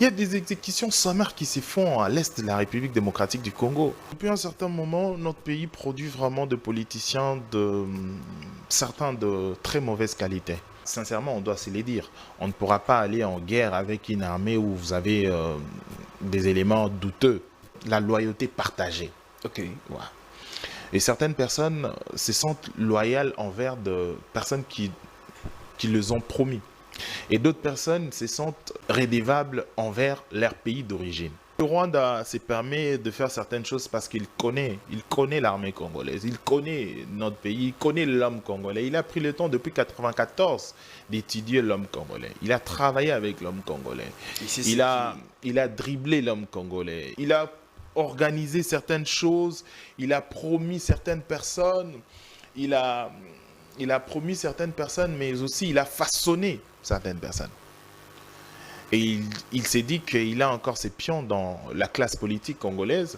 Il y a des exécutions sommaires qui se font à l'est de la République démocratique du Congo. Depuis un certain moment, notre pays produit vraiment de politiciens certains de très mauvaise qualité. Sincèrement, on doit se les dire. On ne pourra pas aller en guerre avec une armée où vous avez des éléments douteux. La loyauté partagée. Ok. Voilà. Et certaines personnes se sentent loyales envers de personnes qui les ont promis. Et d'autres personnes se sentent redevables envers leur pays d'origine. Le Rwanda se permet de faire certaines choses parce il connaît l'armée congolaise, il connaît notre pays, il connaît l'homme congolais. Il a pris le temps depuis 1994 d'étudier l'homme congolais. Il a travaillé avec l'homme congolais. Il a dribblé l'homme congolais. Il a organisé certaines choses. Il a promis certaines personnes. Il a promis certaines personnes, mais aussi il a façonné certaines personnes. Et il s'est dit qu'il a encore ses pions dans la classe politique congolaise.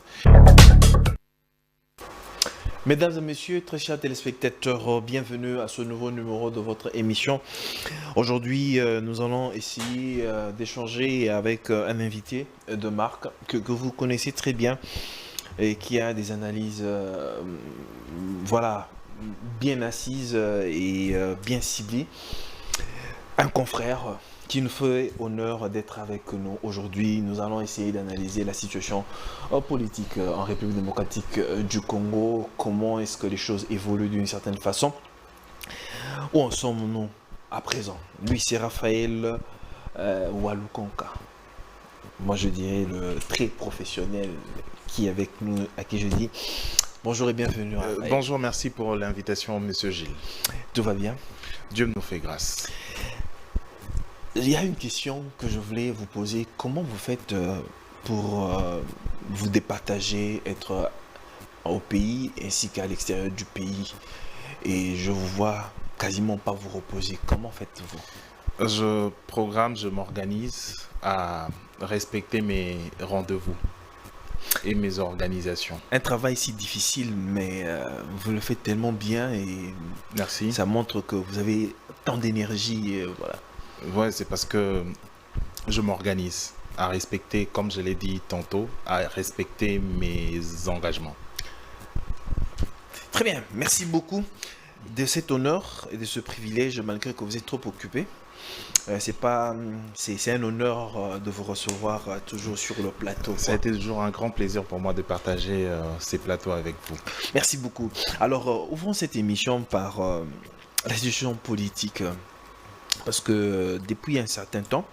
Mesdames et messieurs, très chers téléspectateurs, bienvenue à ce nouveau numéro de votre émission. Aujourd'hui, nous allons essayer d'échanger avec un invité de marque que vous connaissez très bien et qui a des analyses voilà, bien assises et bien ciblées. Un confrère qui nous fait honneur d'être avec nous aujourd'hui. Nous allons essayer d'analyser la situation politique en République démocratique du Congo. Comment est-ce que les choses évoluent d'une certaine façon? Où en sommes-nous à présent? Lui, c'est Raphaël Walukonka. Moi, je dirais le très professionnel qui est avec nous, à qui je dis bonjour et bienvenue. Bonjour, merci pour l'invitation, monsieur Gilles. Tout va bien? Dieu nous fait grâce. Il y a une question que je voulais vous poser. Comment vous faites pour vous départager, être au pays ainsi qu'à l'extérieur du pays? Et je vous vois quasiment pas vous reposer. Comment faites-vous? Je programme, je m'organise à respecter mes rendez-vous et mes organisations. Un travail si difficile, mais vous le faites tellement bien et merci. Ça montre que vous avez tant d'énergie. Voilà. Ouais, c'est parce que je m'organise à respecter, comme je l'ai dit tantôt, à respecter mes engagements. Très bien, merci beaucoup de cet honneur et de ce privilège, malgré que vous êtes trop occupé. C'est un honneur de vous recevoir toujours sur le plateau. Ça a été toujours un grand plaisir pour moi de partager ces plateaux avec vous. Merci beaucoup. Alors, ouvrons cette émission par la situation politique. Parce que depuis un certain temps,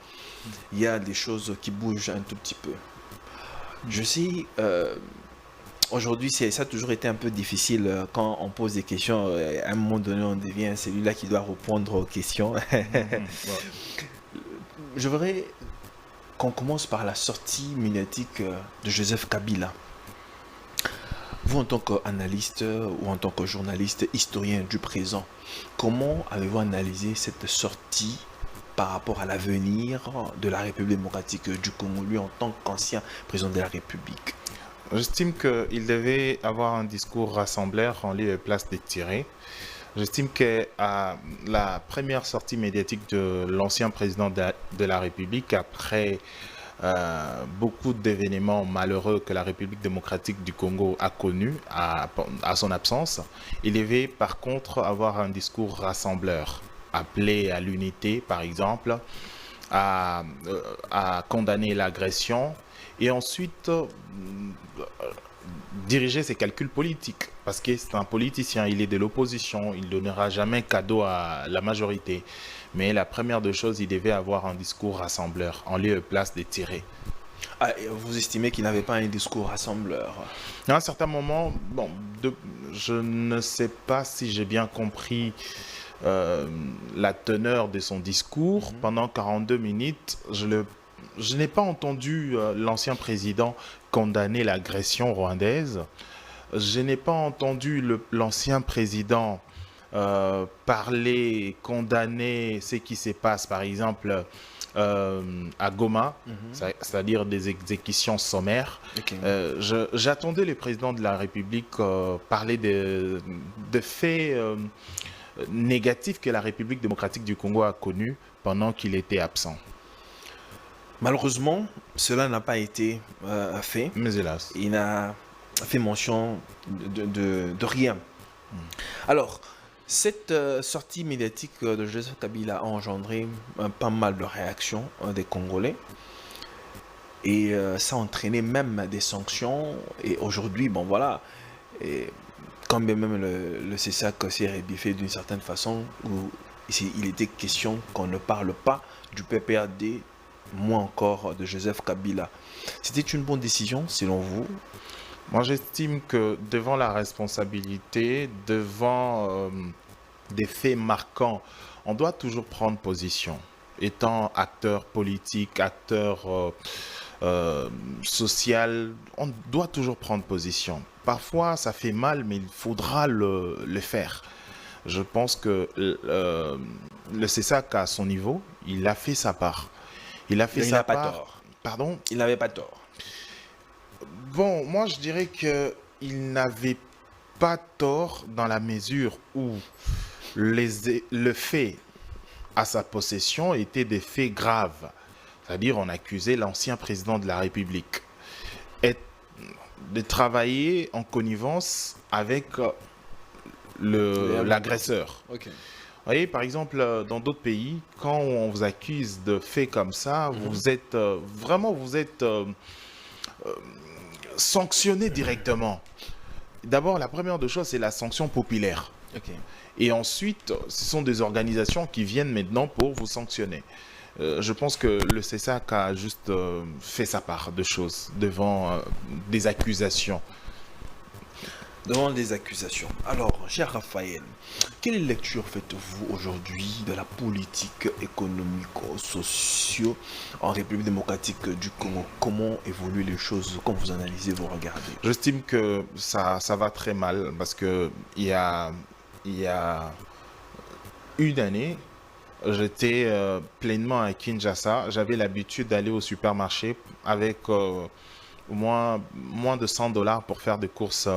il y a des choses qui bougent un tout petit peu. Je sais, aujourd'hui, ça a toujours été un peu difficile quand on pose des questions. À un moment donné, on devient celui-là qui doit répondre aux questions. Je voudrais qu'on commence par la sortie médiatique de Joseph Kabila. Vous, en tant qu'analyste ou en tant que journaliste, historien du présent, comment avez-vous analysé cette sortie par rapport à l'avenir de la République démocratique du Congo, lui en tant qu'ancien président de la République? J'estime qu'il devait avoir un discours rassembleur en lieu et place des tirés. J'estime que la première sortie médiatique de l'ancien président de la République, après beaucoup d'événements malheureux que la République démocratique du Congo a connus à son absence, il devait par contre avoir un discours rassembleur, appelé à l'unité par exemple, à condamner l'agression et ensuite diriger ses calculs politiques. Parce que c'est un politicien, il est de l'opposition, il ne donnera jamais cadeau à la majorité. Mais la première des choses, il devait avoir un discours rassembleur, en lieu et place des tirés. Ah, vous estimez qu'il n'avait pas un discours rassembleur? À un certain moment, je ne sais pas si j'ai bien compris la teneur de son discours. Pendant 42 minutes, je n'ai pas entendu l'ancien président condamner l'agression rwandaise. Je n'ai pas entendu l'ancien président parler, condamner ce qui se passe, par exemple, à Goma, c'est-à-dire des exécutions sommaires. Okay. J'attendais le président de la République parler de faits négatifs que la République démocratique du Congo a connus pendant qu'il était absent. Malheureusement, cela n'a pas été fait. Mais hélas. Il n'a fait mention de rien. Alors, cette sortie médiatique de Joseph Kabila a engendré pas mal de réactions des Congolais. Et ça a entraîné même des sanctions. Et aujourd'hui, bon voilà, et quand bien même le CSAC s'est rébiffé d'une certaine façon, où il était question qu'on ne parle pas du PPRD, moins encore de Joseph Kabila. C'était une bonne décision selon vous? Moi, j'estime que devant la responsabilité, devant des faits marquants, on doit toujours prendre position. Étant acteur politique, acteur social, on doit toujours prendre position. Parfois, ça fait mal, mais il faudra le faire. Je pense que le CESAC, à son niveau, il a fait sa part. Il a fait Il sa n'a pas part. tort. Pardon? Il n'avait pas tort. Bon, moi je dirais que il n'avait pas tort dans la mesure où le fait à sa possession étaient des faits graves. C'est-à-dire, on accusait l'ancien président de la République de travailler en connivence avec l'agresseur. Ok. Vous voyez, par exemple, dans d'autres pays, quand on vous accuse de faits comme ça, vous êtes sanctionné directement. D'abord, la première des choses, c'est la sanction populaire. Ok. Et ensuite, ce sont des organisations qui viennent maintenant pour vous sanctionner. Je pense que le CESAC a juste fait sa part de choses devant des accusations. Devant des accusations. Alors, cher Raphaël, quelle lecture faites-vous aujourd'hui de la politique économico-socio en République démocratique du Congo? Comment évoluent les choses quand vous analysez, vous regardez? J'estime que ça va très mal parce que il y a une année, j'étais pleinement à Kinshasa. J'avais l'habitude d'aller au supermarché avec moins de $100 pour faire des courses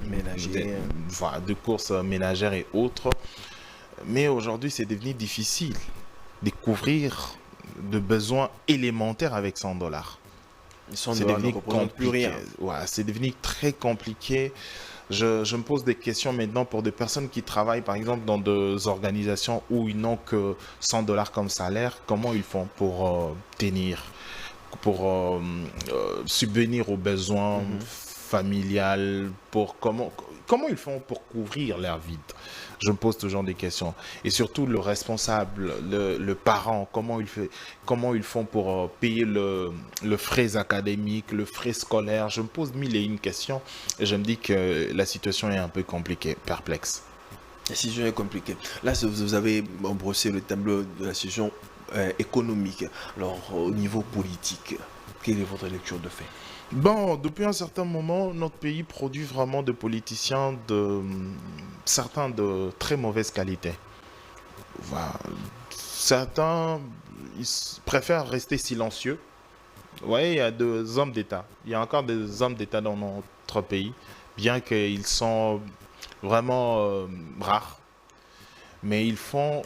Ménager. voilà, de courses ménagères et autres. Mais aujourd'hui, c'est devenu difficile de couvrir de besoins élémentaires avec $100. C'est devenu plus rien. Ouais, c'est devenu très compliqué. Je me pose des questions maintenant pour des personnes qui travaillent, par exemple, dans des organisations où ils n'ont que $100 comme salaire. Comment ils font pour tenir, pour subvenir aux besoins familiales, comment ils font pour couvrir leur vide? Je me pose toujours des questions. Et surtout, le responsable, le parent, comment ils font pour payer le frais académique, le frais scolaire? Je me pose mille et une questions et je me dis que la situation est un peu compliquée, perplexe. La situation est compliquée. Là, vous avez brossé le tableau de la situation économique. Alors, au niveau politique, quelle est votre lecture de fait? Bon, depuis un certain moment, notre pays produit vraiment des politiciens certains de très mauvaise qualité. Voilà. Certains préfèrent rester silencieux. Vous voyez, il y a des hommes d'État. Il y a encore des hommes d'État dans notre pays, bien qu'ils sont vraiment rares. Mais ils font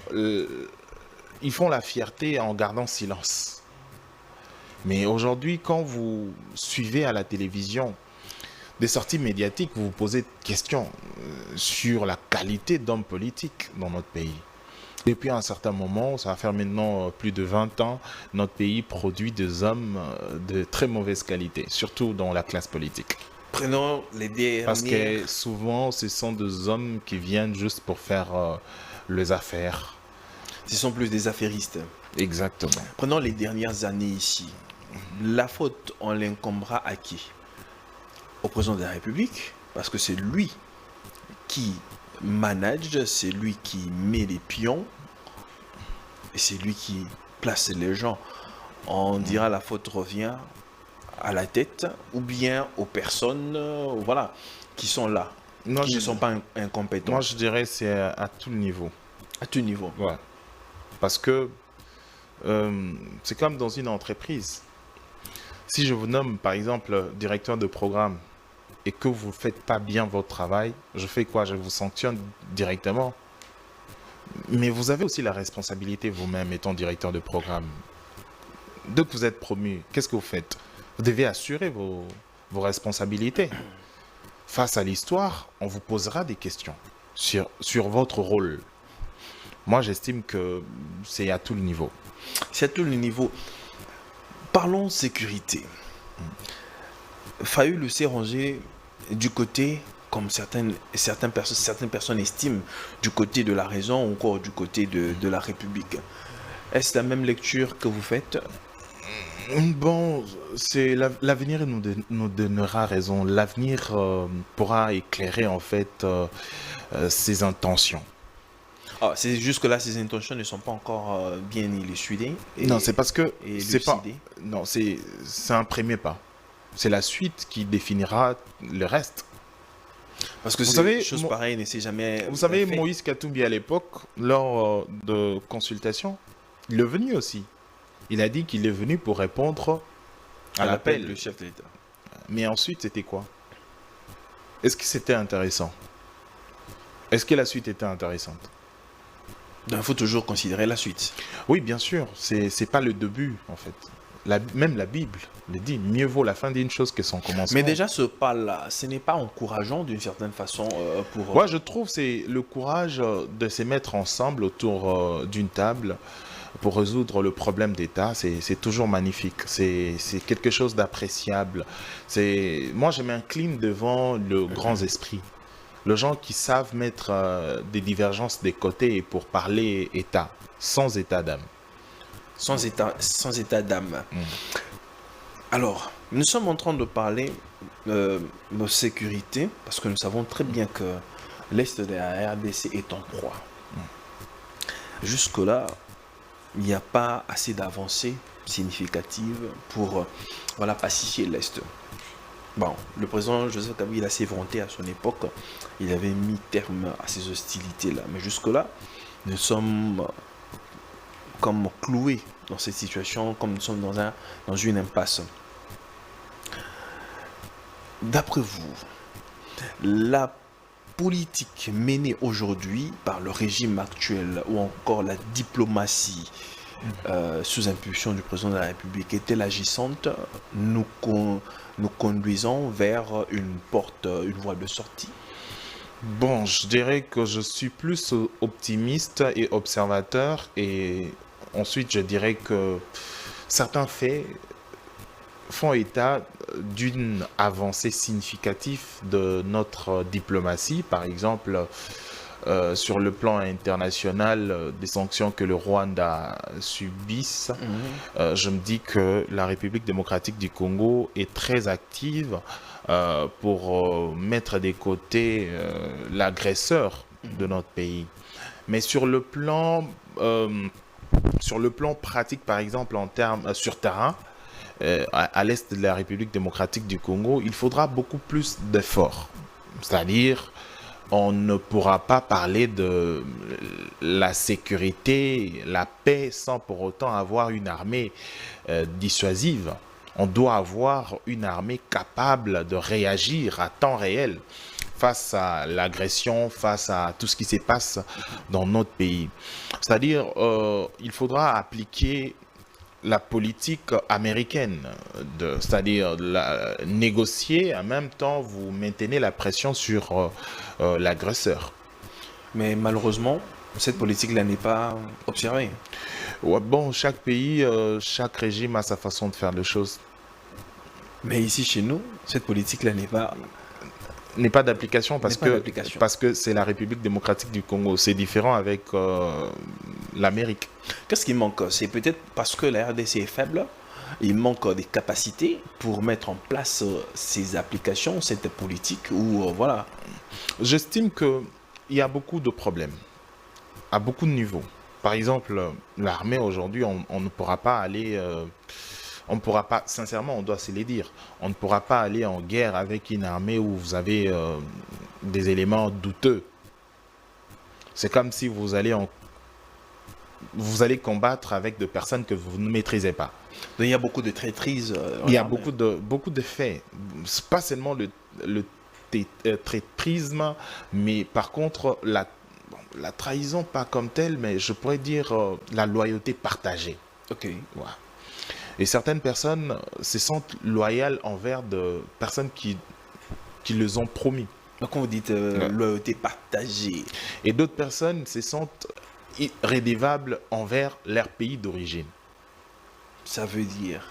la fierté en gardant silence. Mais aujourd'hui, quand vous suivez à la télévision des sorties médiatiques, vous vous posez des questions sur la qualité d'hommes politiques dans notre pays. Depuis un certain moment, ça va faire maintenant plus de 20 ans, notre pays produit des hommes de très mauvaise qualité, surtout dans la classe politique. Prenons les derniers. Parce que souvent, ce sont des hommes qui viennent juste pour faire les affaires. Ce sont plus des affairistes. Exactement. Prenons les dernières années ici. La faute, on l'incombera à qui? Au président de la République, parce que c'est lui qui manage, c'est lui qui met les pions, et c'est lui qui place les gens. On dira la faute revient à la tête, ou bien aux personnes voilà, qui sont là, qui ne sont pas incompétents. Moi, je dirais c'est à tout niveau. À tout niveau. Ouais. Parce que c'est comme dans une entreprise. Si je vous nomme, par exemple, directeur de programme et que vous ne faites pas bien votre travail, je fais quoi? Je vous sanctionne directement. Mais vous avez aussi la responsabilité vous-même, étant directeur de programme. dès que vous êtes promu, qu'est-ce que vous faites? Vous devez assurer vos responsabilités. Face à l'histoire, on vous posera des questions sur votre rôle. Moi, j'estime que c'est à tout le niveau. C'est à tout le niveau. Parlons sécurité. Fayoulou s'est rangé du côté, comme certaines personnes estiment, du côté de la raison ou encore du côté de la République. Est-ce la même lecture que vous faites? Bon, c'est l'avenir nous donnera raison. L'avenir pourra éclairer en fait ses intentions. Ah, c'est juste que là, ces intentions ne sont pas encore bien élucidées. Non, c'est parce que et c'est pas. élucidées. Non, c'est un premier pas. C'est la suite qui définira le reste. Parce que Vous c'est savez, chose pareille ne s'est jamais Vous savez, fait. Moïse Katumbi à l'époque, lors de consultation, il est venu aussi. Il a dit qu'il est venu pour répondre à l'appel. le chef de l'État. Mais ensuite, c'était quoi? Est-ce que c'était intéressant? Est-ce que la suite était intéressante? Donc, il faut toujours considérer la suite. Oui, bien sûr. C'est pas le début, en fait. Même la Bible le dit, mieux vaut la fin d'une chose que son commencement. Mais déjà, ce pas-là, ce n'est pas encourageant d'une certaine façon pour... Moi, je trouve que c'est le courage de se mettre ensemble autour d'une table pour résoudre le problème d'État. C'est toujours magnifique. C'est quelque chose d'appréciable. Moi, je m'incline devant le grand esprit. Les gens qui savent mettre des divergences de côté et pour parler État, sans état d'âme. sans état d'âme. Alors, nous sommes en train de parler de sécurité parce que nous savons très bien que l'Est de la RDC est en proie. Jusque-là, il n'y a pas assez d'avancées significatives pour pacifier l'Est. Bon, le président Joseph Kabila s'est vanté à son époque, il avait mis terme à ces hostilités-là. Mais jusque-là, nous sommes comme cloués dans cette situation, comme nous sommes dans une impasse. D'après vous, la politique menée aujourd'hui par le régime actuel ou encore la diplomatie sous impulsion du président de la République est-elle agissante, nous conduisant vers une voie de sortie? Bon, je dirais que je suis plus optimiste et observateur, et ensuite je dirais que certains faits font état d'une avancée significative de notre diplomatie. Par exemple, sur le plan international, des sanctions que le Rwanda subisse, je me dis que la République démocratique du Congo est très active pour mettre de côté l'agresseur de notre pays. Mais sur le plan pratique, par exemple, sur terrain, à l'est de la République démocratique du Congo, il faudra beaucoup plus d'efforts. C'est-à-dire, on ne pourra pas parler de la sécurité, la paix, sans pour autant avoir une armée dissuasive. On doit avoir une armée capable de réagir à temps réel face à l'agression, face à tout ce qui se passe dans notre pays. C'est-à-dire, il faudra appliquer la politique américaine, c'est-à-dire négocier, en même temps vous maintenez la pression sur l'agresseur. Mais malheureusement, cette politique-là n'est pas observée. Ouais, bon, chaque pays, chaque régime a sa façon de faire les choses. Mais ici, chez nous, cette politique-là n'est pas d'application parce que c'est la République démocratique du Congo. C'est différent avec l'Amérique. Qu'est-ce qui manque? C'est peut-être parce que la RDC est faible. Il manque des capacités pour mettre en place ces applications, cette politique ou voilà. J'estime qu'il y a beaucoup de problèmes à beaucoup de niveaux. Par exemple, l'armée aujourd'hui, on ne pourra pas aller... on ne pourra pas, sincèrement, on doit se les dire, on ne pourra pas aller en guerre avec une armée où vous avez des éléments douteux. C'est comme si vous allez combattre avec des personnes que vous ne maîtrisez pas. Donc, il y a beaucoup de traîtrise. Il y a beaucoup de faits. C'est pas seulement le traîtrisme, mais par contre, la trahison, pas comme telle, mais je pourrais dire la loyauté partagée. Ok. Voilà. Et certaines personnes se sentent loyales envers de personnes qui les ont promis. Donc, quand vous dites loyauté partagée, Et d'autres personnes se sentent redevables envers leur pays d'origine. ça veut dire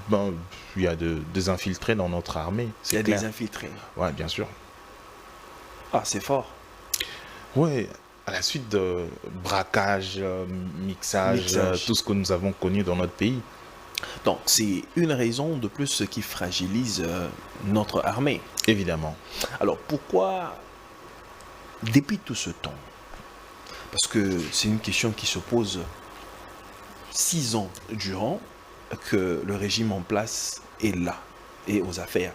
Ben, il y a des infiltrés dans notre armée, il y c'est a clair. des infiltrés. Ouais, bien sûr. Ah, c'est fort. Ouais, à la suite de braquage, mixage, tout ce que nous avons connu dans notre pays. Donc, c'est une raison de plus qui fragilise notre armée. Évidemment. Alors, pourquoi, depuis tout ce temps, parce que c'est une question qui se pose 6 ans durant que le régime en place est là et aux affaires.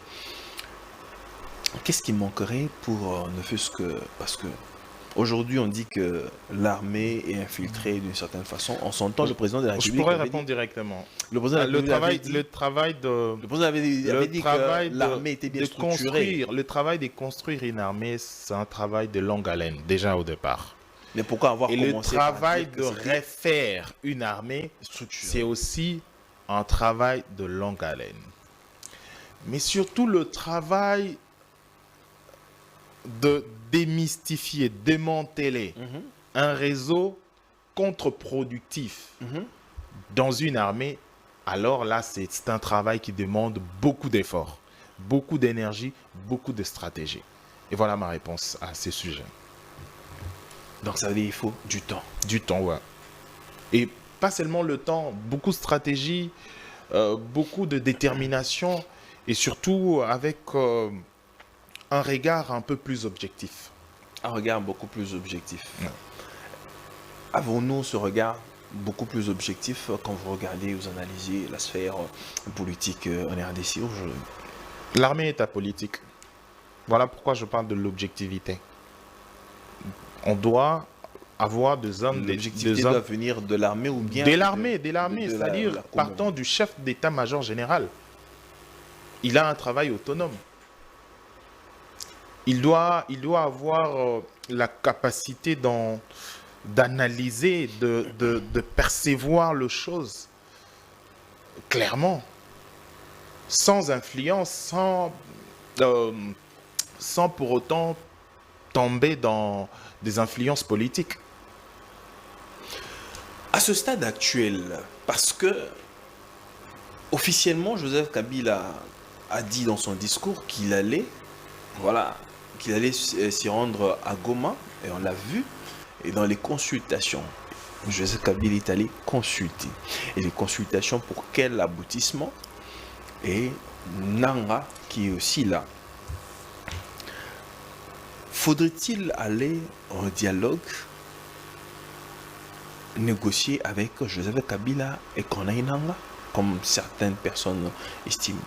Qu'est-ce qui manquerait pour ne fût-ce que... Parce que aujourd'hui, on dit que l'armée est infiltrée d'une certaine façon. En son temps, le président de la Je République pourrais avait répondre dit, directement. le président de la République avait dit- Le travail de... le président avait dit que l'armée était bien structurée. Le travail de construire une armée, c'est un travail de longue haleine, déjà au départ. Mais pourquoi avoir Et le commencé par travail dire de que c'était refaire une armée, structuré? c'est aussi un travail de longue haleine. Mais surtout le travail de démystifier, démanteler Mhm, un réseau contre-productif mhm. dans une armée, alors là, c'est un travail qui demande beaucoup d'efforts, beaucoup d'énergie, beaucoup de stratégie. Et voilà ma réponse à ce sujet. Donc ça veut dire qu'il faut du temps. Du temps, ouais. Et pas seulement le temps, beaucoup de stratégie, beaucoup de détermination et surtout avec un regard un peu plus objectif. Un regard beaucoup plus objectif. Ouais. Avons-nous ce regard beaucoup plus objectif quand vous regardez, vous analysez la sphère politique en RDC aujourd'hui? L'armée est apolitique. Voilà pourquoi je parle de l'objectivité. On doit avoir des hommes, L'objectivité doit venir de l'armée ou bien de l'armée, de c'est-à-dire la partant du chef d'état-major général. Il a un travail autonome. Il doit avoir la capacité d'analyser, de percevoir les choses clairement, sans influence, sans pour autant tomber dans des influences politiques. À ce stade actuel, parce que officiellement, Joseph Kabila a dit dans son discours qu'il allait, qu'il allait s'y rendre à Goma, et on l'a vu, et dans les consultations, Joseph Kabila est allé consulter. Et les consultations pour quel aboutissement? Et Nanga qui est aussi là. Faudrait-il aller en dialogue, négocier avec Joseph Kabila et Corneille Nanga, comme certaines personnes estiment?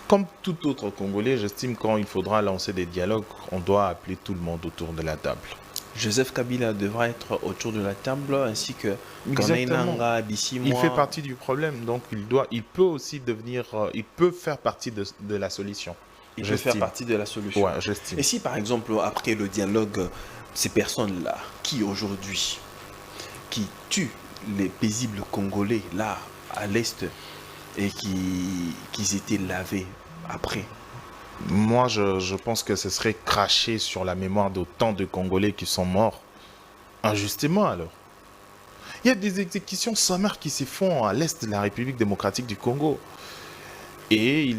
Comme tout autre Congolais, j'estime quand il faudra lancer des dialogues, on doit appeler tout le monde autour de la table. Joseph Kabila devra être autour de la table ainsi que Corneille Exactement. Nanga d'ici Il moi. fait partie du problème, donc il peut aussi devenir, il peut faire partie de la solution. Il peut faire J'estime. partie de la solution. Ouais, j'estime. Et si par exemple, après le dialogue, ces personnes-là, qui aujourd'hui, qui tuent les paisibles Congolais là, à l'Est, et qui étaient lavés après, Moi, je pense que ce serait cracher sur la mémoire d'autant de Congolais qui sont morts injustement alors. Il y a des exécutions sommaires qui se font à l'est de la République démocratique du Congo. Et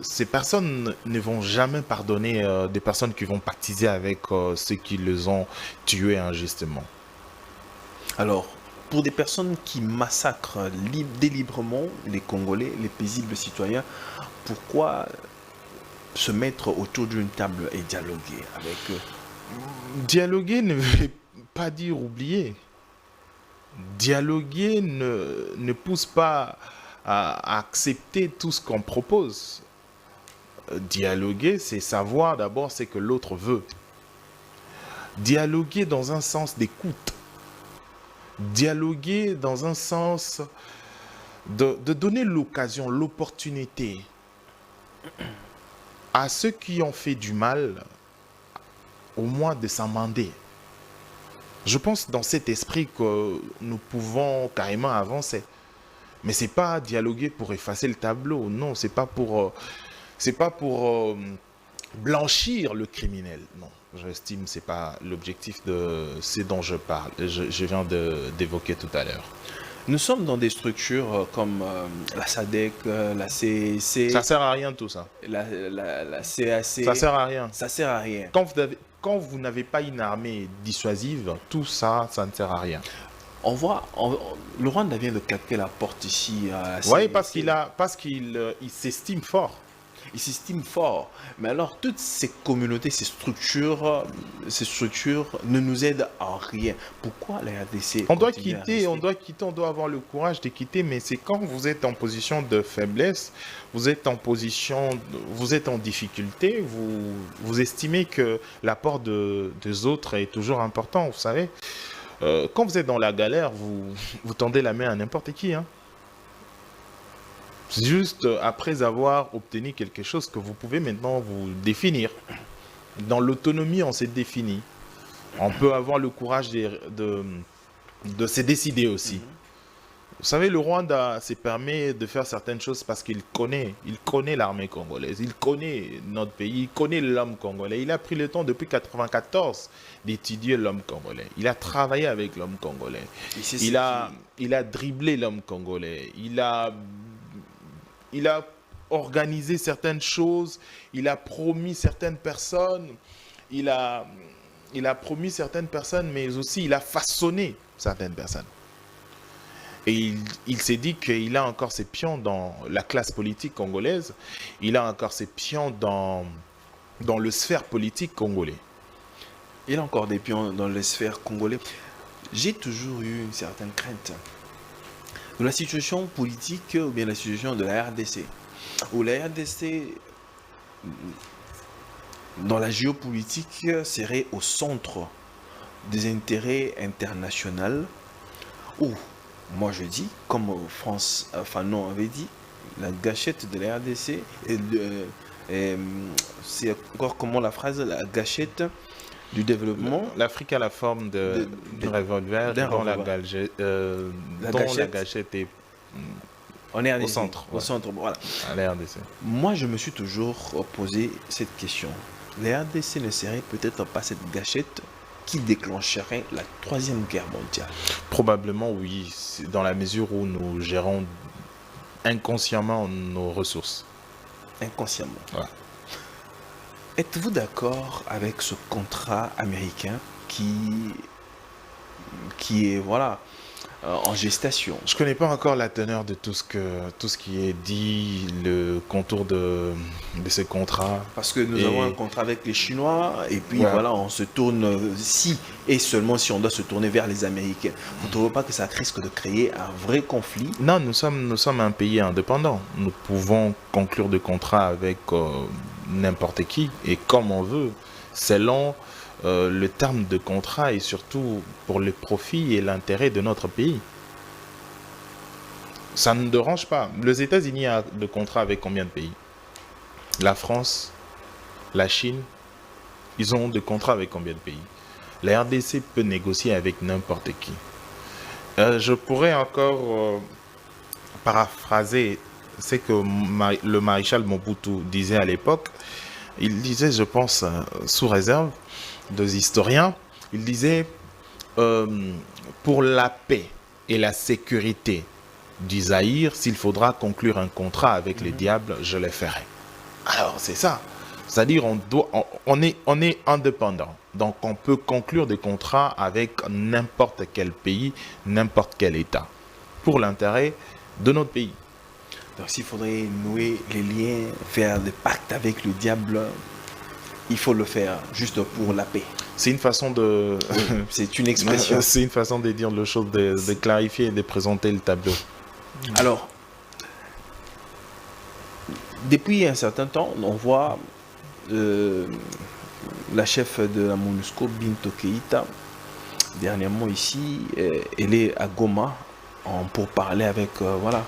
ces personnes ne vont jamais pardonner des personnes qui vont pactiser avec ceux qui les ont tués injustement. alors, pour des personnes qui massacrent délibérément les Congolais, les paisibles citoyens, pourquoi se mettre autour d'une table et dialoguer avec eux? Dialoguer ne veut pas dire oublier. Dialoguer ne pousse pas à accepter tout ce qu'on propose. Dialoguer, c'est savoir d'abord ce que l'autre veut. Dialoguer dans un sens d'écoute. Dialoguer dans un sens de donner l'occasion, l'opportunité à ceux qui ont fait du mal, au moins de s'amender. Je pense dans cet esprit que nous pouvons carrément avancer. Mais c'est pas dialoguer pour effacer le tableau. Non, c'est pas pour blanchir le criminel. Non, j'estime que c'est pas l'objectif de ce dont je parle. Je viens d'évoquer tout à l'heure. Nous sommes dans des structures comme la SADC, la CEC, Ça sert à rien tout ça. la CAC. Ça sert à rien. Ça sert à rien. Quand vous n'avez pas une armée dissuasive, tout ça, ça ne sert à rien. On voit, le Rwanda vient de claquer la porte ici à la Oui, CEC. parce qu'il il s'estime fort. Il s'estime fort. Mais alors, toutes ces communautés, ces structures ne nous aident en rien. Pourquoi la RDC On doit continue à quitter, rester? on doit avoir le courage de quitter, mais c'est quand vous êtes en position de faiblesse, vous êtes en difficulté, vous estimez que l'apport des autres est toujours important, vous savez. Quand vous êtes dans la galère, vous tendez la main à n'importe qui, hein. C'est juste après avoir obtenu quelque chose que vous pouvez maintenant vous définir. Dans l'autonomie, on s'est défini. On peut avoir le courage de se décider aussi. Vous savez, le Rwanda se permet de faire certaines choses parce qu'il connaît l'armée congolaise, il connaît notre pays, il connaît l'homme congolais. Il a pris le temps depuis 1994 d'étudier l'homme congolais. Il a travaillé avec l'homme congolais. Il a dribblé l'homme congolais. Il a organisé certaines choses, il a promis certaines personnes, promis certaines personnes, mais aussi il a façonné certaines personnes. Et il s'est dit qu'il a encore ses pions dans la classe politique congolaise, il a encore ses pions dans le sphère politique congolais. Il a encore des pions dans les sphères congolais. J'ai toujours eu une certaine crainte de la situation politique ou bien la situation de la RDC. Où la RDC, dans la géopolitique, serait au centre des intérêts internationaux. Où, moi je dis, comme Fanon avait dit, la gâchette de la RDC, c'est encore comment la phrase, la gâchette du développement. L'Afrique a la forme d'un revolver dont la gâchette est on est au centre. Au centre, voilà. À la RDC. Moi, je me suis toujours posé cette question. La RDC ne serait peut-être pas cette gâchette qui déclencherait la Troisième Guerre mondiale? Probablement oui, dans la mesure où nous gérons inconsciemment nos ressources. Inconsciemment. Ouais. Êtes-vous d'accord avec ce contrat américain qui est voilà en gestation? Je connais pas encore la teneur de tout ce qui est dit, le contour de ce contrat. Parce que nous avons un contrat avec les Chinois et puis Ouais. voilà, on se tourne si et seulement si on doit se tourner vers les Américains. Vous ne trouvez pas que ça risque de créer un vrai conflit? Non, nous sommes un pays indépendant. Nous pouvons conclure des contrats avec n'importe qui et comme on veut, selon le terme de contrat et surtout pour le profit et l'intérêt de notre pays. Ça ne dérange pas. Les États-Unis ont de contrats avec combien de pays? La France, la Chine, ils ont des contrats avec combien de pays? La RDC peut négocier avec n'importe qui. Je pourrais encore paraphraser ce que le maréchal Mobutu disait à l'époque. Il disait, je pense, sous réserve des historiens, il disait pour la paix et la sécurité du Zaïre, s'il faudra conclure un contrat avec les diables, je le ferai. Alors c'est ça. C'est-à-dire on est indépendant. Donc on peut conclure des contrats avec n'importe quel pays, n'importe quel État, pour l'intérêt de notre pays. Donc s'il faudrait nouer les liens, faire des pactes avec le diable, il faut le faire juste pour la paix. C'est une façon de... C'est une expression. C'est une façon de dire les choses, de clarifier et de présenter le tableau. Alors, depuis un certain temps, on voit la chef de la MONUSCO, Bintou Keïta, dernièrement ici, elle est à Goma pour parler avec voilà,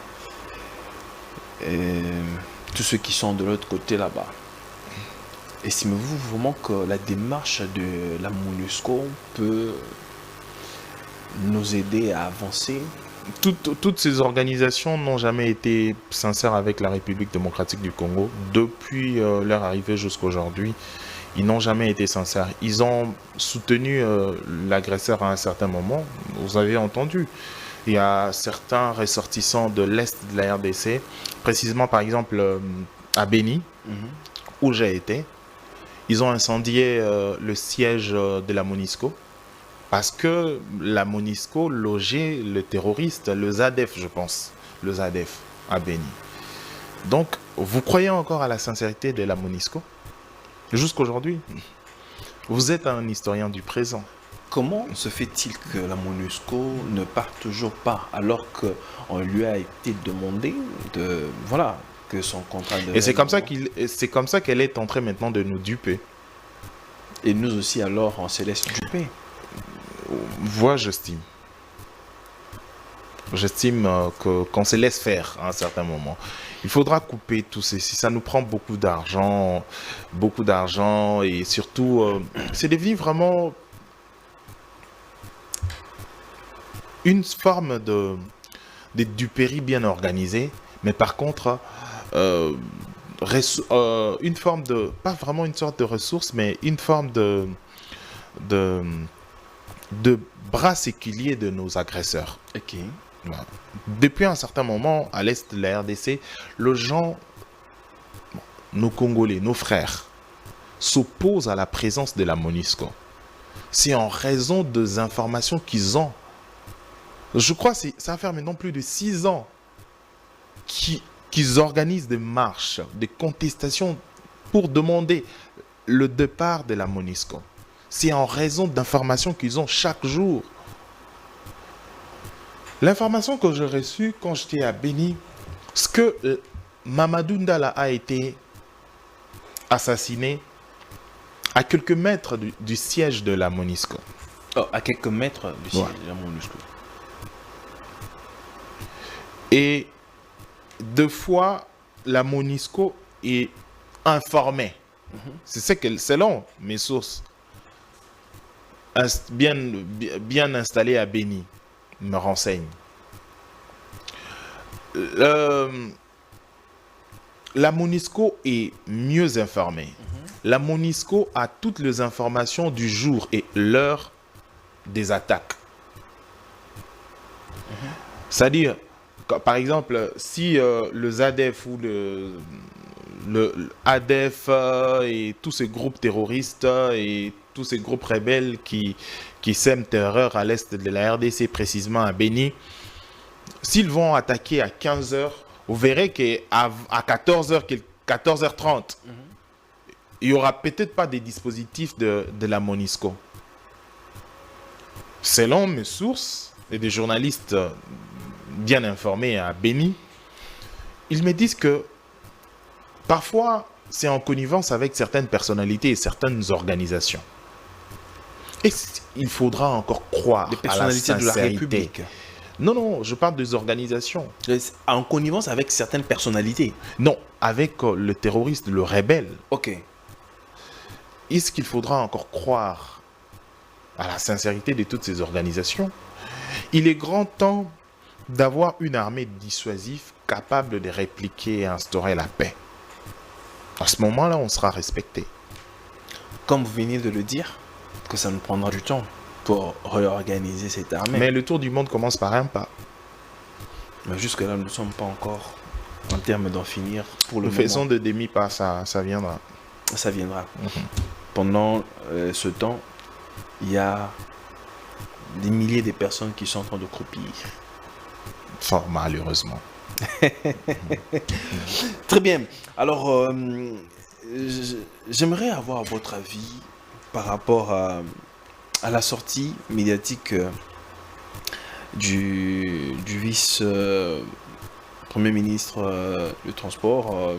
tous ceux qui sont de l'autre côté là-bas. Estimez-vous vraiment que la démarche de la MONUSCO peut nous aider à avancer toutes ces organisations n'ont jamais été sincères avec la République démocratique du Congo. Depuis leur arrivée jusqu'à aujourd'hui, ils n'ont jamais été sincères. Ils ont soutenu l'agresseur à un certain moment. Vous avez entendu. Il y a certains ressortissants de l'Est de la RDC, précisément par exemple à Béni, où j'ai été. Ils ont incendié le siège de la MONUSCO parce que la MONUSCO logeait le terroriste, le ZADF, je pense, le ZADF à Béni. Donc, vous croyez encore à la sincérité de la MONUSCO? Jusqu'aujourd'hui, vous êtes un historien du présent. Comment se fait-il que la MONUSCO ne part toujours pas alors qu'on lui a été demandé de, voilà, que son contrat de... Et c'est comme ça qu'elle est en train maintenant de nous duper. Et nous aussi alors on se laisse duper. Moi, j'estime. J'estime qu'on se laisse faire à un certain moment. Il faudra couper tout ceci. Ça nous prend beaucoup d'argent et surtout, c'est devenu vraiment une forme de duperie bien organisée, mais par contre, une forme de, pas vraiment une sorte de ressource, mais une forme de bras séculiers de nos agresseurs. Ok. Voilà. Depuis un certain moment, à l'est de la RDC, les gens, nos Congolais, nos frères, s'opposent à la présence de la MONUSCO. C'est en raison des informations qu'ils ont. Je crois que ça va faire maintenant plus de 6 ans qu'ils organisent des marches, des contestations pour demander le départ de la MONUSCO. C'est en raison d'informations qu'ils ont chaque jour. L'information que j'ai reçue quand j'étais à Béni, c'est que Mamadou Ndala a été assassiné à quelques mètres du siège de la MONUSCO. Oh, à quelques mètres du siège de la MONUSCO. Et deux fois, la MONUSCO est informée. C'est ce que, selon mes sources, bien installées à Béni, me renseigne. La MONUSCO est mieux informée. La MONUSCO a toutes les informations du jour et l'heure des attaques. C'est-à-dire, par exemple, si le ZADF ou le ADF et tous ces groupes terroristes et tous ces groupes rebelles qui sèment terreur à l'est de la RDC, précisément à Béni, s'ils vont attaquer à 15h, vous verrez qu'à 14h30, il n'y aura peut-être pas des dispositifs de la MONUSCO. Selon mes sources et des journalistes bien informés à Béni, ils me disent que parfois, c'est en connivence avec certaines personnalités et certaines organisations. Et il faudra encore croire à la sincérité de la République. Non, je parle des organisations. En connivence avec certaines personnalités. Non, avec le terroriste, le rebelle. Ok. Est-ce qu'il faudra encore croire à la sincérité de toutes ces organisations? Il est grand temps d'avoir une armée dissuasive capable de répliquer et instaurer la paix. À ce moment-là, on sera respecté. Comme vous venez de le dire, que ça nous prendra du temps pour réorganiser cette armée. Mais le tour du monde commence par un pas. Mais jusque-là, nous ne sommes pas encore en termes d'en finir. Pour le Nous faisons de demi-pas, ça viendra. Ça viendra. Pendant ce temps, il y a des milliers de personnes qui sont en train de croupir. Fort malheureusement. Très bien. Alors, j'aimerais avoir votre avis par rapport à la sortie médiatique du vice-premier ministre du transport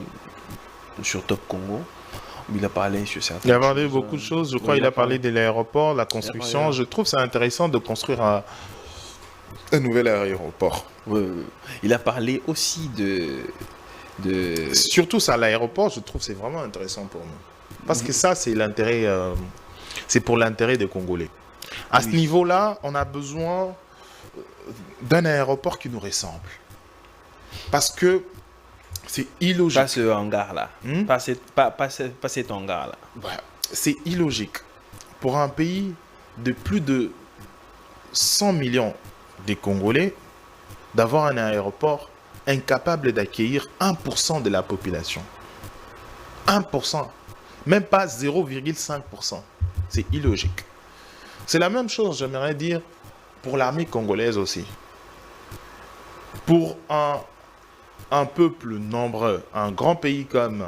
sur Top Congo. Il a parlé sur certaines Il a parlé beaucoup de choses. Je crois qu'il a parlé de l'aéroport, la construction. Je trouve ça intéressant de construire un nouvel aéroport. Il a parlé aussi de... Surtout ça, l'aéroport, je trouve que c'est vraiment intéressant pour nous. Parce que ça, c'est l'intérêt, c'est pour l'intérêt des Congolais. À ce niveau-là, on a besoin d'un aéroport qui nous ressemble. Parce que c'est illogique. Pas ce hangar-là. Pas cet hangar-là. Voilà. C'est illogique pour un pays de plus de 100 millions de Congolais d'avoir un aéroport incapable d'accueillir 1% de la population. 1%. Même pas 0,5%. C'est illogique. C'est la même chose, j'aimerais dire, pour l'armée congolaise aussi. Pour un peuple nombreux, un grand pays comme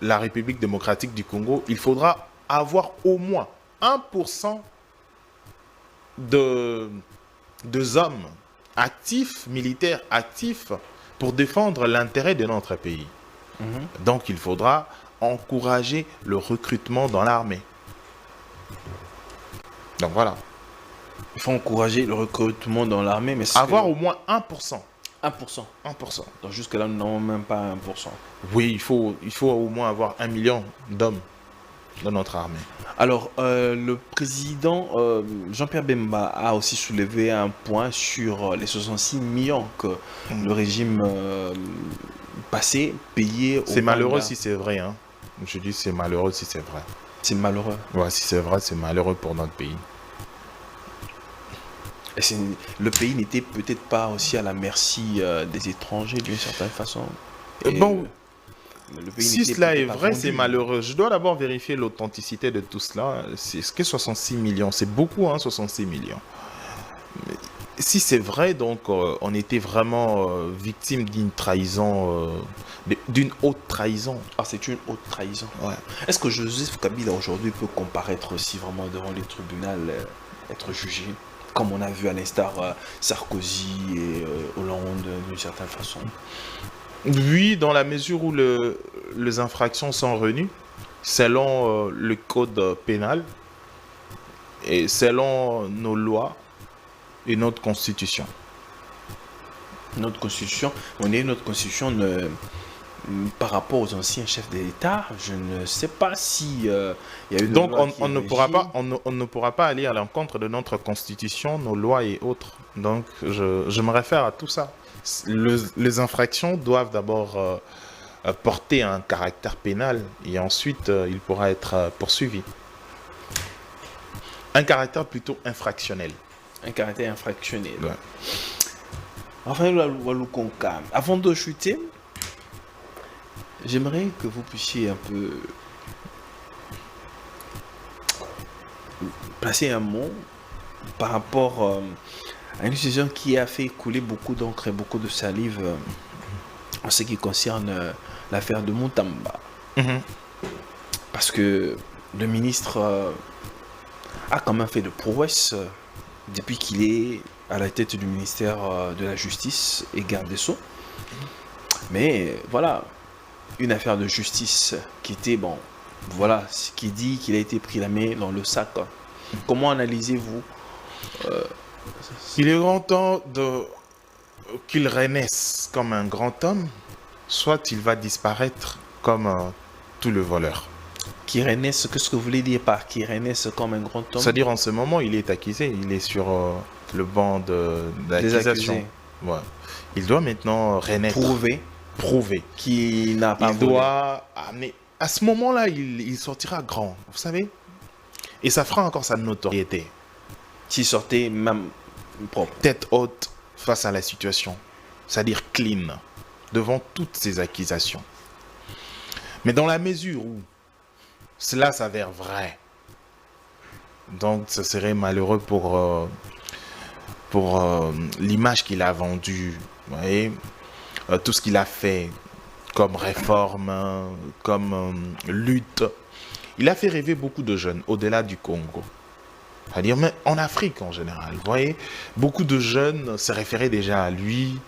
la République démocratique du Congo, il faudra avoir au moins 1% de hommes actifs, militaires actifs, pour défendre l'intérêt de notre pays. Donc il faudra encourager le recrutement dans l'armée. Donc voilà. Il faut encourager le recrutement dans l'armée, mais avoir au moins 1%. 1%. 1%. Donc jusque-là, nous n'avons même pas 1%. Oui, il faut au moins avoir 1 million d'hommes dans notre armée. Alors, le président Jean-Pierre Bemba a aussi soulevé un point sur les 66 millions que le régime passé payait au C'est malheureux Rwanda. si c'est vrai. Hein. Je dis c'est malheureux si c'est vrai. C'est malheureux. Ouais, si c'est vrai, c'est malheureux pour notre pays. Et le pays n'était peut-être pas aussi à la merci des étrangers d'une certaine façon. Et, bon, le pays si n'était cela est peut-être pas vrai, vendu. c'est malheureux. Je dois d'abord vérifier l'authenticité de tout cela. Est-ce que 66 millions, c'est beaucoup, hein, 66 millions. Mais si c'est vrai, donc on était vraiment victime d'une trahison, d'une haute trahison. Ah, c'est une haute trahison. Ouais. Est-ce que Joseph Kabila aujourd'hui peut comparaître aussi vraiment devant les tribunaux, être jugé, comme on a vu à l'instar Sarkozy et Hollande d'une certaine façon? Oui, dans la mesure où les infractions sont renues, selon le code pénal et selon nos lois et notre constitution. Notre constitution, notre constitution par rapport aux anciens chefs d'État, je ne sais pas si il y a eu de Donc loi on qui ne régit. on ne pourra pas aller à l'encontre de notre constitution, nos lois et autres. Donc je me réfère à tout ça. Les infractions doivent d'abord porter un caractère pénal et ensuite il pourra être poursuivi. Un caractère plutôt infractionnel. Un caractère infractionnel. Ouais. Enfin, Walukonka, avant de chuter, j'aimerais que vous puissiez un peu placer un mot par rapport à une décision qui a fait couler beaucoup d'encre et beaucoup de salive en ce qui concerne l'affaire de Moutamba. Parce que le ministre a quand même fait de prouesses depuis qu'il est à la tête du ministère de la Justice et garde des Sceaux. Mais voilà, une affaire de justice qui était, bon, voilà, ce qui dit qu'il a été pris la main dans le sac. Comment analysez-vous Il est grand temps qu'il renaisse comme un grand homme, soit il va disparaître comme tout le voleur. Qui renaisse, qu'est-ce que vous voulez dire par qui renaisse comme un grand homme? C'est-à-dire en ce moment, il est accusé, il est sur le banc d'accusation. Ouais. Il doit maintenant renaître. Prouver. Qu'il n'a pas Il doit amener. À ce moment-là, il sortira grand, vous savez. Et ça fera encore sa notoriété. S'il sortait même propre. Tête haute face à la situation. C'est-à-dire clean. Devant toutes ces accusations. Mais dans la mesure où cela s'avère vrai, donc ce serait malheureux pour l'image qu'il a vendue. Vous voyez, tout ce qu'il a fait comme réforme, comme lutte. Il a fait rêver beaucoup de jeunes au-delà du Congo. C'est-à-dire, mais en Afrique en général. Vous voyez, beaucoup de jeunes se référaient déjà à lui,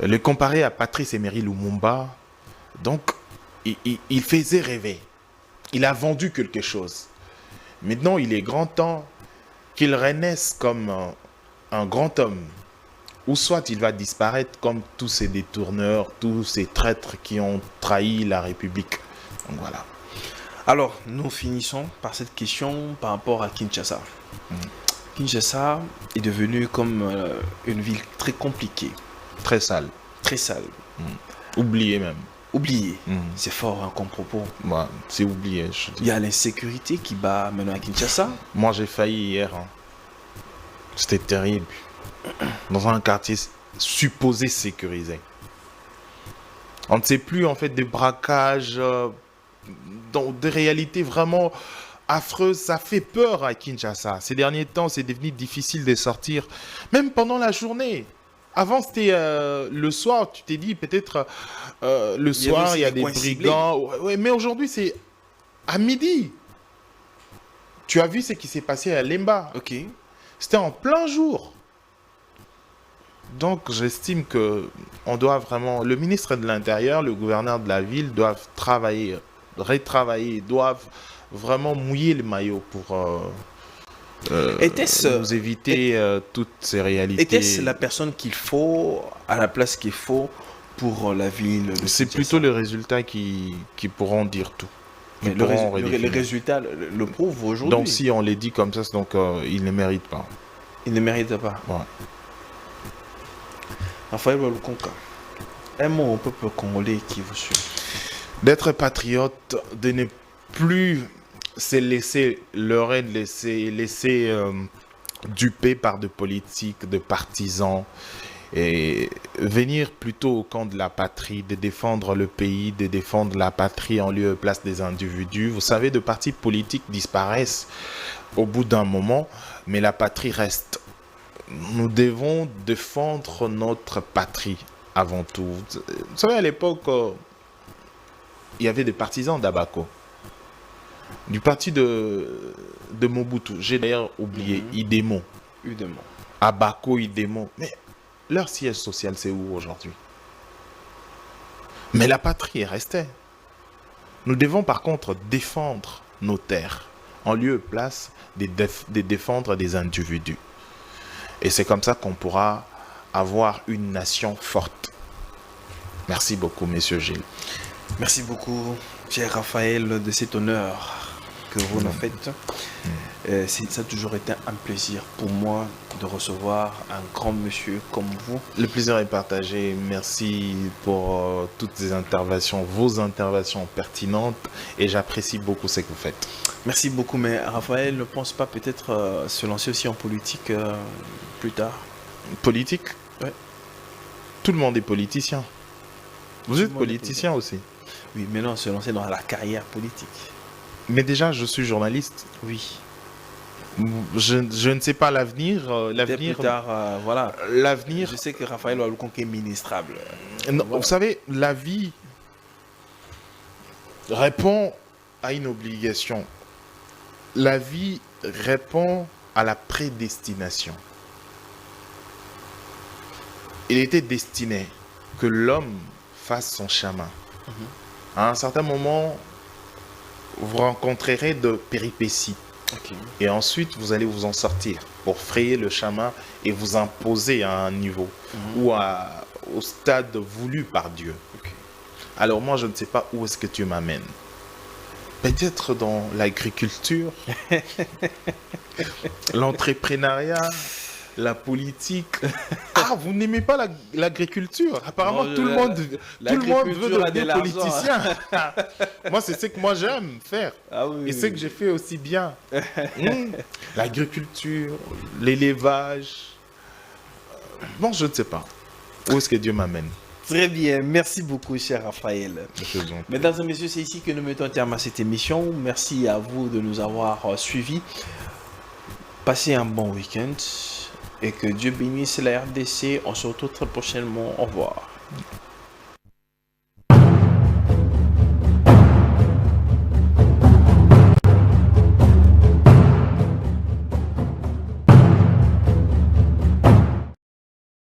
le comparaient à Patrice Emery Lumumba. Donc, il faisait rêver. Il a vendu quelque chose. Maintenant, il est grand temps qu'il renaisse comme un grand homme. Ou soit il va disparaître comme tous ces détourneurs, tous ces traîtres qui ont trahi la République. Donc voilà. Alors, nous finissons par cette question par rapport à Kinshasa. Kinshasa est devenue comme une ville très compliquée, Très sale. très sale, Oublié même. oubliée. C'est fort hein, comme propos. Ouais, c'est oublié, je Il dis. y a l'insécurité qui bat maintenant à Kinshasa. Moi, j'ai failli hier. Hein. C'était terrible. Dans un quartier supposé sécurisé. On ne sait plus, en fait, des braquages, dans des réalités vraiment affreuses. Ça fait peur à Kinshasa. Ces derniers temps, c'est devenu difficile de sortir, même pendant la journée. Avant, c'était le soir, tu t'es dit peut-être le Il y avait soir, aussi il y a des des coins ciblés. brigands. Ouais, mais aujourd'hui, c'est à midi. Tu as vu ce qui s'est passé à Lemba. Ok. C'était en plein jour. Donc, j'estime que on doit vraiment, le ministre de l'Intérieur, le gouverneur de la ville doivent travailler, retravailler, doivent vraiment mouiller le maillot pour Était-ce nous éviter toutes ces réalités. était-ce la personne qu'il faut, à la place qu'il faut pour la ville de C'est Kinshasa? plutôt le résultat qui pourront dire tout. Qui Mais le, pourront le redéfinir. résultat le prouve aujourd'hui. Donc, si on les dit comme ça, c'est donc ils ne méritent pas. Il ne mérite pas. Ouais. Raphaël Walukonka, un mot au peuple congolais qui vous suit. D'être patriote, de ne plus se laisser leurrer, de laisser duper par de politiques, de partisans, et venir plutôt au camp de la patrie, de défendre le pays, de défendre la patrie en lieu et place des individus. Vous savez, de partis politiques disparaissent au bout d'un moment, mais la patrie reste. Nous devons défendre notre patrie avant tout. Vous savez, à l'époque, il y avait des partisans d'Abako, du parti de Mobutu. J'ai d'ailleurs oublié Idemo, Évidemment. Abako, Idemo. Mais leur siège social, c'est où aujourd'hui? Mais la patrie est restée. Nous devons par contre défendre nos terres, en lieu et place de défendre des individus. Et c'est comme ça qu'on pourra avoir une nation forte. Merci beaucoup, Monsieur Gilles. Merci beaucoup, cher Raphaël, de cet honneur que vous nous faites. Ça a toujours été un plaisir pour moi de recevoir un grand monsieur comme vous. Le plaisir est partagé. Merci pour toutes ces interventions, vos interventions pertinentes. Et j'apprécie beaucoup ce que vous faites. Merci beaucoup, mais Raphaël ne pense pas peut-être se lancer aussi en politique plus tard. Politique? Ouais. Tout le monde est politicien. Vous Tout êtes le monde est politicien aussi. Oui, mais non, se lancer dans la carrière politique. Mais déjà, je suis journaliste. Oui. Je ne sais pas l'avenir. Peut-être plus tard, voilà. L'avenir. Je sais que Raphaël Walukonka est ministrable. Non, Voilà. Vous savez, la vie répond à une obligation. La vie répond à la prédestination. Il était destiné que l'homme fasse son chemin. À un certain moment, vous rencontrerez de péripéties. Ok. Et ensuite, vous allez vous en sortir pour frayer le chemin et vous imposer à un niveau ou au stade voulu par Dieu. Ok. Alors moi, je ne sais pas où est-ce que Dieu m'amène. Peut-être dans l'agriculture, l'entrepreneuriat, la politique. Ah, vous n'aimez pas l'agriculture? Apparemment, Non, tout le monde veut l'agriculture a de devenir l'argent. politicien. Moi, c'est ce que moi j'aime faire. Ah oui. Et ce que j'ai fait aussi bien. L'agriculture, l'élevage. Bon, je ne sais pas. Où est-ce que Dieu m'amène? Très bien, merci beaucoup, cher Raphaël. Je vous en prie. Mesdames et messieurs, c'est ici que nous mettons un terme à cette émission. Merci à vous de nous avoir suivis. Passez un bon week-end et que Dieu bénisse la RDC. On se retrouve très prochainement. Au revoir.